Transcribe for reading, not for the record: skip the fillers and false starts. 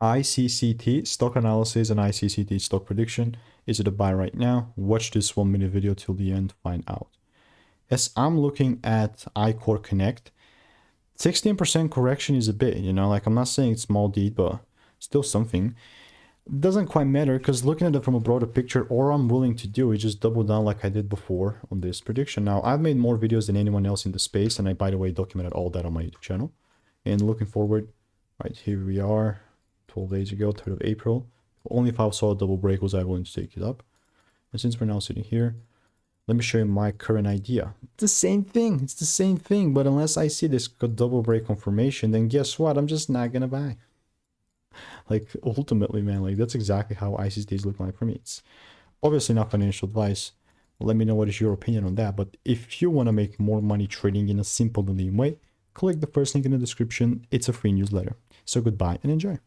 ICCT stock analysis and ICCT stock prediction. Is it a buy right now? Watch this 1 minute video till the end to find out. As I'm looking at iCoreConnect, 16% correction is a bit, you know, like I'm not saying it's small deed, but still something. Doesn't quite matter because looking at it from a broader picture, all I'm willing to do is just double down like I did before on this prediction. Now, I've made more videos than anyone else in the space, and I, by the way, documented all that on my YouTube channel. And looking forward, right, here we are, 12 days ago, 3rd of April. Only if I saw a double break was I willing to take it up. And since we're now sitting here, let me show you my current idea. It's the same thing. It's the same thing. But unless I see this double break confirmation, then guess what? I'm just not going to buy. Like, ultimately, man, like, that's exactly how ICCT is looking like for me. It's obviously not financial advice. Let me know what is your opinion on that. But if you want to make more money trading in a simple and lean way, click the first link in the description. It's a free newsletter. So goodbye and enjoy.